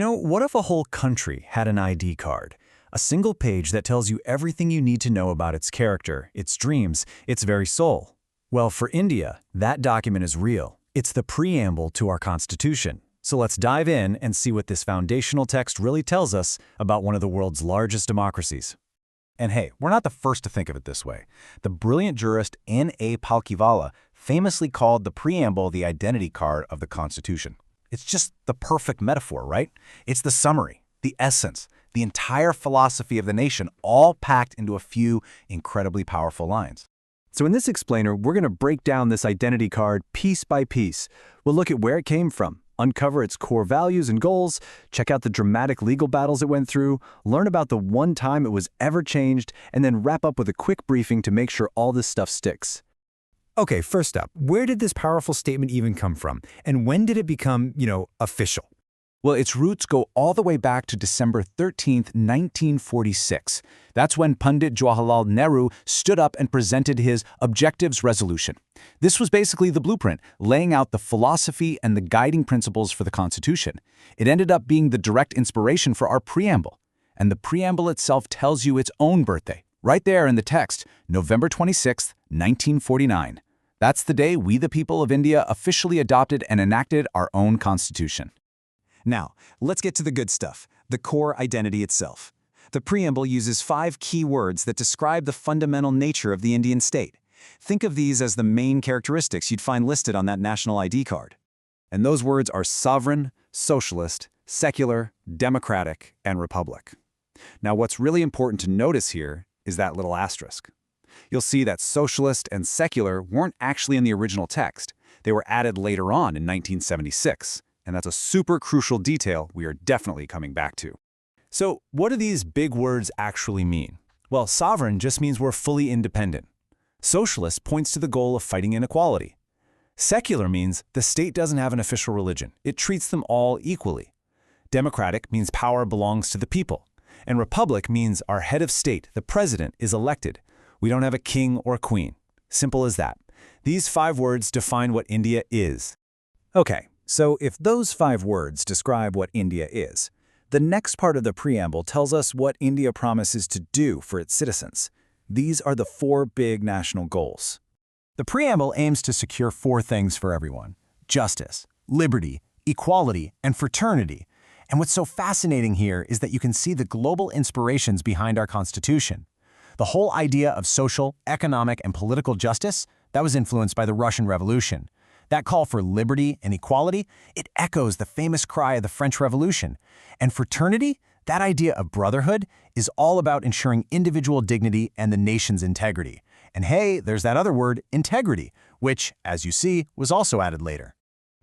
What if a whole country had an ID card? A single page that tells you everything you need to know about its character, its dreams, its very soul. Well, for India, that document is real. It's the preamble to our Constitution. So let's dive in and see what this foundational text really tells us about one of the world's largest democracies. And hey, we're not the first to think of it this way. The brilliant jurist N.A. Palkhivala famously called the preamble the identity card of the Constitution. It's just the perfect metaphor, right? It's the summary, the essence, the entire philosophy of the nation, all packed into a few incredibly powerful lines. So in this explainer, we're going to break down this identity card piece by piece. We'll look at where it came from, uncover its core values and goals, check out the dramatic legal battles it went through, learn about the one time it was ever changed, and then wrap up with a quick briefing to make sure all this stuff sticks. Okay, first up, where did this powerful statement even come from? And when did it become, official? Well, its roots go all the way back to December 13th, 1946. That's when Pandit Jawaharlal Nehru stood up and presented his Objectives Resolution. This was basically the blueprint, laying out the philosophy and the guiding principles for the Constitution. It ended up being the direct inspiration for our preamble. And the preamble itself tells you its own birthday, right there in the text, November 26th, 1949. That's the day we, the people of India, officially adopted and enacted our own Constitution. Now, let's get to the good stuff, the core identity itself. The preamble uses 5 key words that describe the fundamental nature of the Indian state. Think of these as the main characteristics you'd find listed on that national ID card. And those words are sovereign, socialist, secular, democratic, and republic. Now, what's really important to notice here is that little asterisk. You'll see that socialist and secular weren't actually in the original text. They were added later on in 1976. And that's a super crucial detail we are definitely coming back to. So what do these big words actually mean? Well, sovereign just means we're fully independent. Socialist points to the goal of fighting inequality. Secular means the state doesn't have an official religion. It treats them all equally. Democratic means power belongs to the people. And republic means our head of state, the president, is elected. We don't have a king or queen. Simple as that. These 5 words define what India is. Okay. So if those 5 words describe what India is, the next part of the preamble tells us what India promises to do for its citizens. These are the 4 big national goals. The preamble aims to secure 4 things for everyone: justice, liberty, equality, and fraternity. And what's so fascinating here is that you can see the global inspirations behind our Constitution. The whole idea of social, economic, and political justice, that was influenced by the Russian Revolution. That call for liberty and equality, it echoes the famous cry of the French Revolution. And fraternity, that idea of brotherhood, is all about ensuring individual dignity and the nation's integrity. And hey, there's that other word, integrity, which, as you see, was also added later.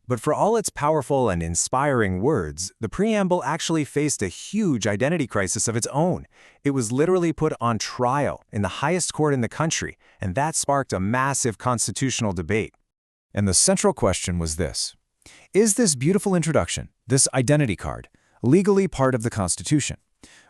But for all its powerful and inspiring words, the preamble actually faced a huge identity crisis of its own. It was literally put on trial in the highest court in the country, and that sparked a massive constitutional debate. And the central question was this: is this beautiful introduction, this identity card, legally part of the Constitution?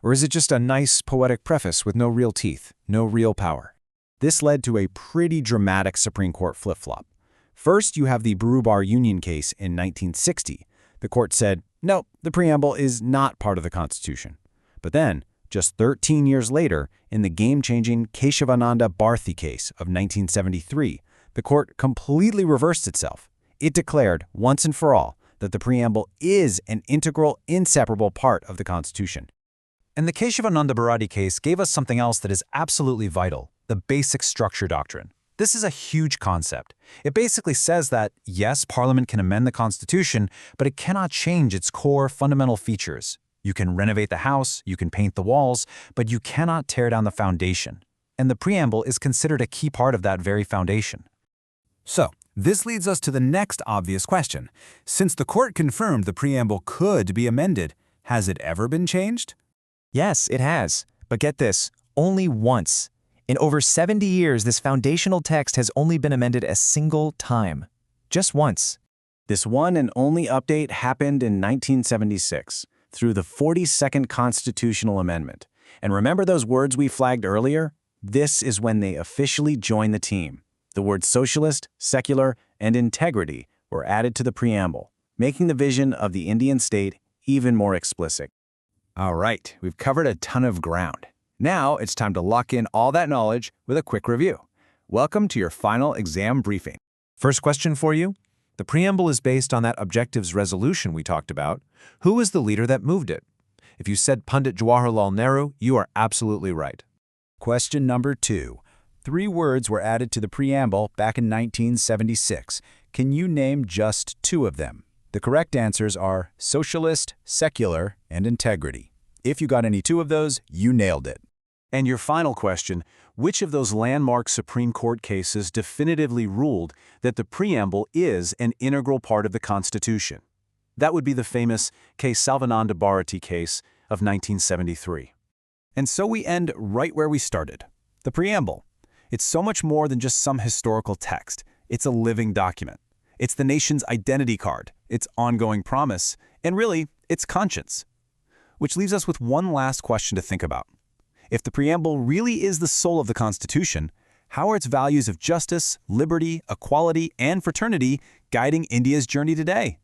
Or is it just a nice poetic preface with no real teeth, no real power? This led to a pretty dramatic Supreme Court flip-flop. First, you have the Berubari Case in 1960. The court said, no, the preamble is not part of the Constitution. But then, just 13 years later, in the game-changing Kesavananda Bharati Case of 1973, the court completely reversed itself. It declared, once and for all, that the preamble is an integral, inseparable part of the Constitution. And the Kesavananda Bharati Case gave us something else that is absolutely vital: the basic structure doctrine. This is a huge concept. It basically says that, yes, Parliament can amend the Constitution, but it cannot change its core fundamental features. You can renovate the house, you can paint the walls, but you cannot tear down the foundation. And the preamble is considered a key part of that very foundation. So, this leads us to the next obvious question. Since the court confirmed the preamble could be amended, has it ever been changed? Yes, it has. But get this, only once. In over 70 years, this foundational text has only been amended a single time. Just once. This one and only update happened in 1976 through the 42nd Constitutional Amendment. And remember those words we flagged earlier? This is when they officially joined the team. The words socialist, secular, and integrity were added to the preamble, making the vision of the Indian state even more explicit. All right, we've covered a ton of ground. Now it's time to lock in all that knowledge with a quick review. Welcome to your final exam briefing. First question for you. The preamble is based on that objectives resolution we talked about. Who was the leader that moved it? If you said Pandit Jawaharlal Nehru, you are absolutely right. Question number 2. 3 words were added to the preamble back in 1976. Can you name just 2 of them? The correct answers are socialist, secular, and integrity. If you got any 2 of those, you nailed it. And your final question, which of those landmark Supreme Court cases definitively ruled that the preamble is an integral part of the Constitution? That would be the famous Kesavananda Bharati Case of 1973. And so we end right where we started. The preamble. It's so much more than just some historical text. It's a living document. It's the nation's identity card, its ongoing promise, and really, its conscience. Which leaves us with one last question to think about. If the preamble really is the soul of the Constitution, how are its values of justice, liberty, equality, and fraternity guiding India's journey today?